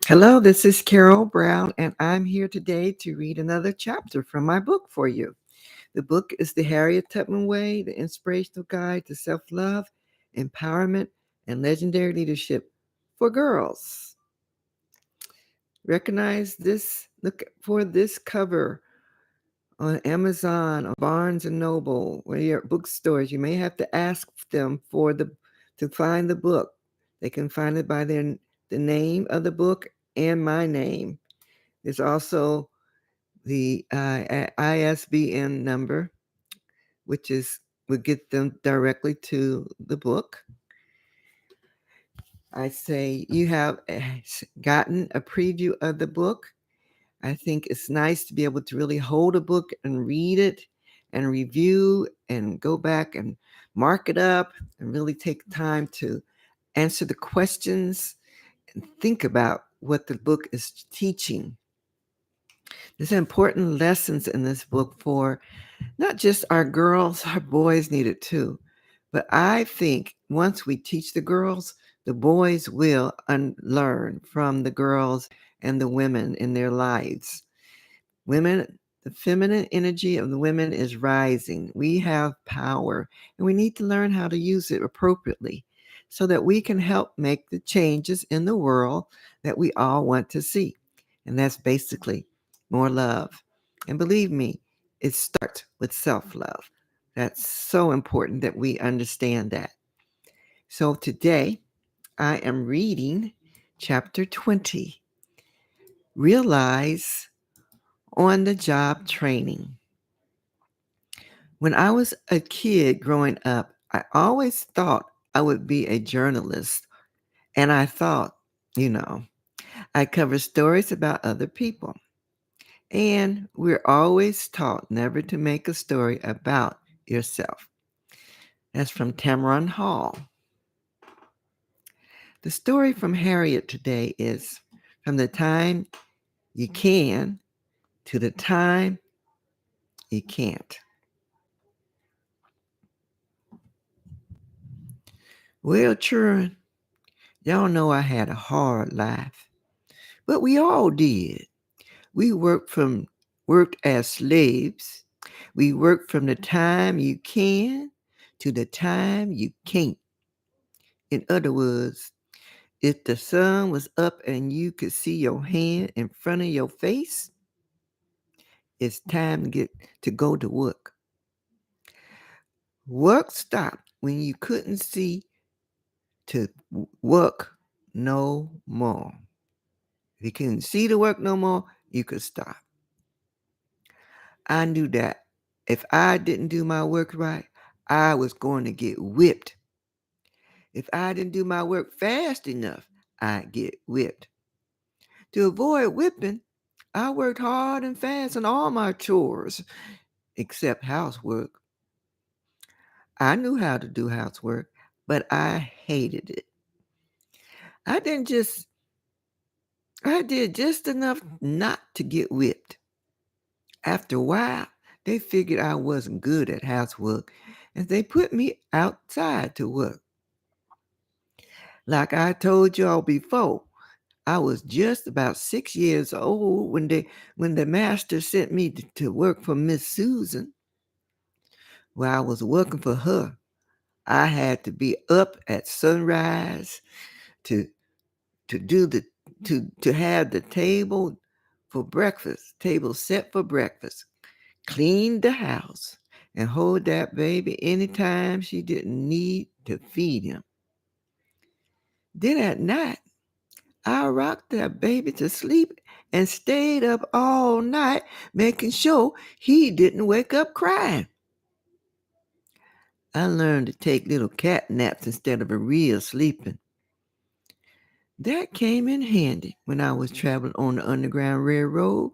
Hello, this is Carol Brown, and I'm here today to read another chapter from my book for you. The book is The Harriet Tubman Way, The Inspirational Guide to Self-Love, Empowerment, and Legendary Leadership for Girls. Recognize this, look for this cover on Amazon, on Barnes and Noble, or your bookstores. You may have to ask them to find the book. They can find it by the name of the book and my name. There's also the ISBN number, which would get them directly to the book. I say you have gotten a preview of the book. I think it's nice to be able to really hold a book and read it and review and go back and mark it up and really take time to answer the questions and think about what the book is teaching. There's important lessons in this book for not just our girls, our boys need it too. But I think once we teach the girls, the boys will learn from the girls and the women in their lives. Women, the feminine energy of the women is rising. We have power, and we need to learn how to use it appropriately so that we can help make the changes in the world that we all want to see. And that's basically more love. And believe me, it starts with self-love. That's so important that we understand that. So today, I am reading chapter 20. Realize on the job training. When I was a kid growing up, I always thought I would be a journalist. And I thought, you know, I cover stories about other people. And we're always taught never to make a story about yourself. That's from Tamron Hall. The story from Harriet today is from the time you can to the time you can't. Well, children, y'all know I had a hard life, but we all did. We worked as slaves. We worked from the time you can to the time you can't. In other words, if the sun was up and you could see your hand in front of your face, it's time to go to work. Work stopped when you couldn't see to work no more. If you couldn't see to work no more, you could stop. I knew that if I didn't do my work right, I was going to get whipped. If I didn't do my work fast enough, I'd get whipped. To avoid whipping, I worked hard and fast on all my chores, except housework. I knew how to do housework, but I hated it. I didn't just I did just enough not to get whipped. After a while, they figured I wasn't good at housework, and they put me outside to work. Like I told y'all before, I was just about 6 years old when the master sent me to work for Miss Susan. While I was working for her, I had to be up at sunrise to to do the to have the table set for breakfast, clean the house, and hold that baby anytime she didn't need to feed him. Then at night, I rocked that baby to sleep and stayed up all night making sure he didn't wake up crying. I learned to take little cat naps instead of a real sleeping. That came in handy when I was traveling on the Underground Railroad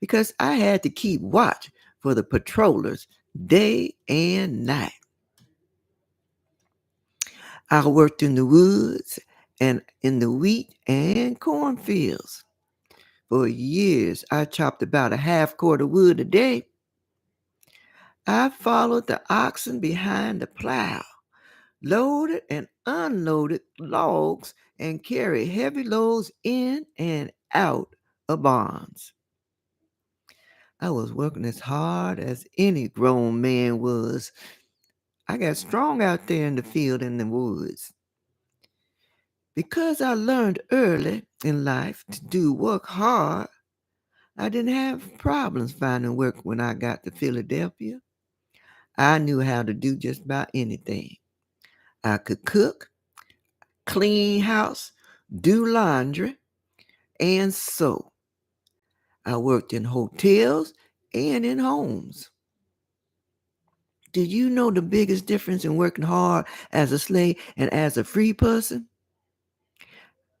because I had to keep watch for the patrollers day and night. I worked in the woods and in the wheat and cornfields. For years, I chopped about a half cord of wood a day. I followed the oxen behind the plow, loaded and unloaded logs, and carried heavy loads in and out of bonds. I was working as hard as any grown man was. I got strong out there in the field in the woods. Because I learned early in life to do work hard, I didn't have problems finding work when I got to Philadelphia. I knew how to do just about anything. I could cook, clean house, do laundry, and sew. I worked in hotels and in homes. Did you know the biggest difference in working hard as a slave and as a free person?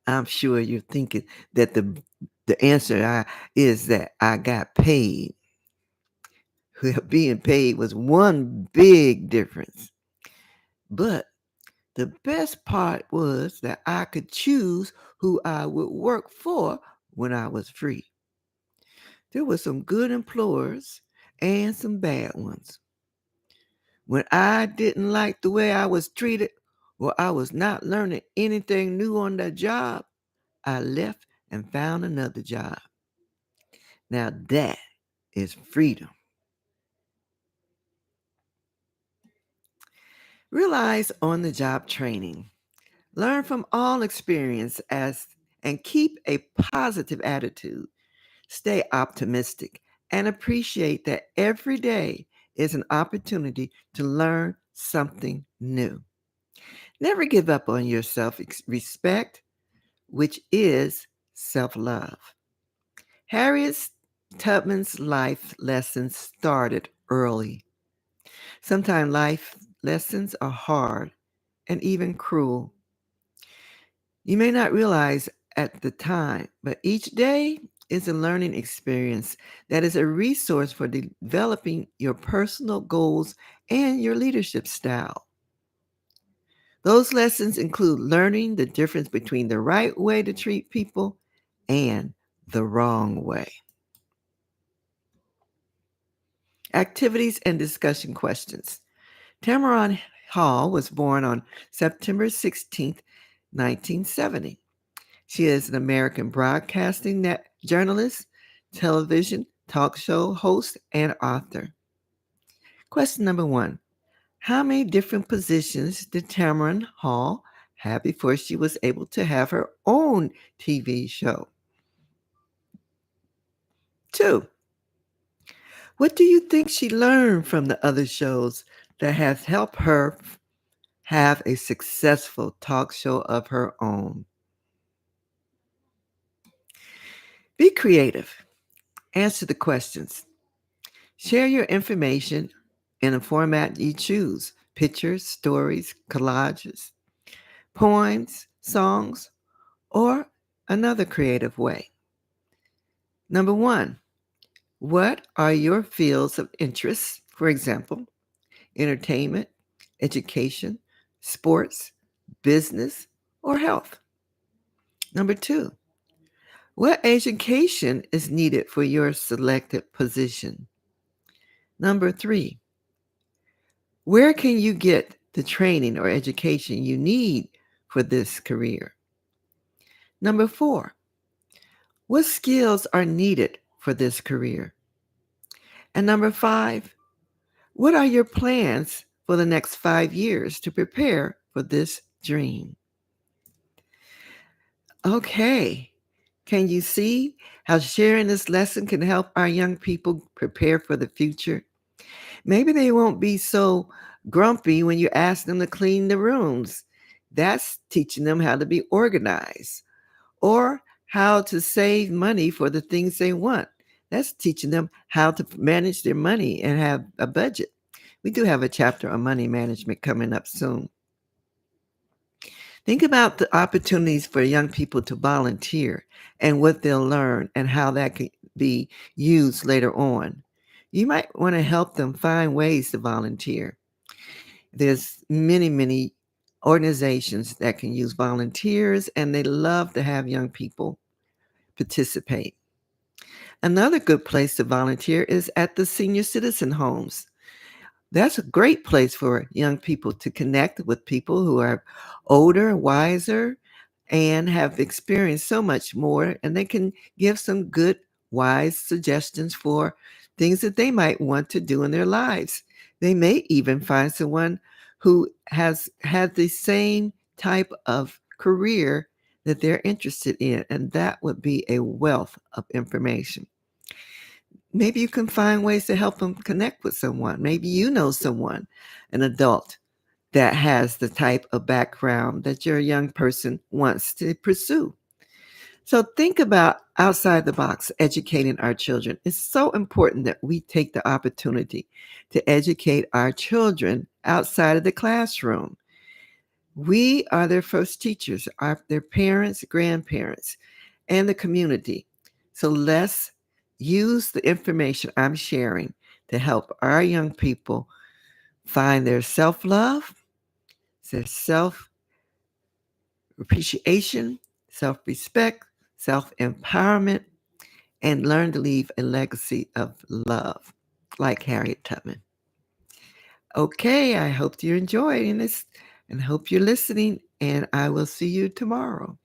I'm sure you're thinking that the answer is that I got paid. Well, being paid was one big difference. But the best part was that I could choose who I would work for when I was free. There were some good employers and some bad ones. When I didn't like the way I was treated or I was not learning anything new on the job, I left and found another job. Now that is freedom. Realize on the job training. Learn from all experience and keep a positive attitude. Stay optimistic and appreciate that every day is an opportunity to learn something new. Never give up on your self respect, which is self love. Harriet Tubman's life lessons started early. Sometimes life lessons are hard and even cruel. You may not realize at the time, but each day is a learning experience that is a resource for developing your personal goals and your leadership style. Those lessons include learning the difference between the right way to treat people and the wrong way. Activities and discussion questions. Tamron Hall was born on September 16th, 1970. She is an American broadcasting journalist, television, talk show host, and author. Question number 1. How many different positions did Tamron Hall have before she was able to have her own TV show? 2. What do you think she learned from the other shows that has helped her have a successful talk show of her own? Be creative. Answer the questions. Share your information in a format you choose: pictures, stories, collages, poems, songs, or another creative way. Number 1, what are your fields of interest? For example, entertainment, education, sports, business, or health. Number 2, what education is needed for your selected position? Number 3, where can you get the training or education you need for this career? Number 4, what skills are needed for this career? And number 5, what are your plans for the next 5 years to prepare for this dream? Okay, can you see how sharing this lesson can help our young people prepare for the future? Maybe they won't be so grumpy when you ask them to clean the rooms. That's teaching them how to be organized, or how to save money for the things they want. That's teaching them how to manage their money and have a budget. We do have a chapter on money management coming up soon. Think about the opportunities for young people to volunteer and what they'll learn and how that can be used later on. You might want to help them find ways to volunteer. There's many organizations that can use volunteers, and they love to have young people participate. Another good place to volunteer is at the senior citizen homes. That's a great place for young people to connect with people who are older, wiser, and have experienced so much more, and they can give some good, wise suggestions for things that they might want to do in their lives. They may even find someone who has had the same type of career that they're interested in, and that would be a wealth of information. Maybe you can find ways to help them connect with someone. Maybe you know someone, an adult, that has the type of background that your young person wants to pursue. So think about outside the box, educating our children. It's so important that we take the opportunity to educate our children outside of the classroom. We are their first teachers, their parents, grandparents, and the community. So let's use the information I'm sharing to help our young people find their self love, their self appreciation, self respect, self empowerment, and learn to leave a legacy of love, like Harriet Tubman. Okay, I hope you're enjoying this and hope you're listening, and I will see you tomorrow.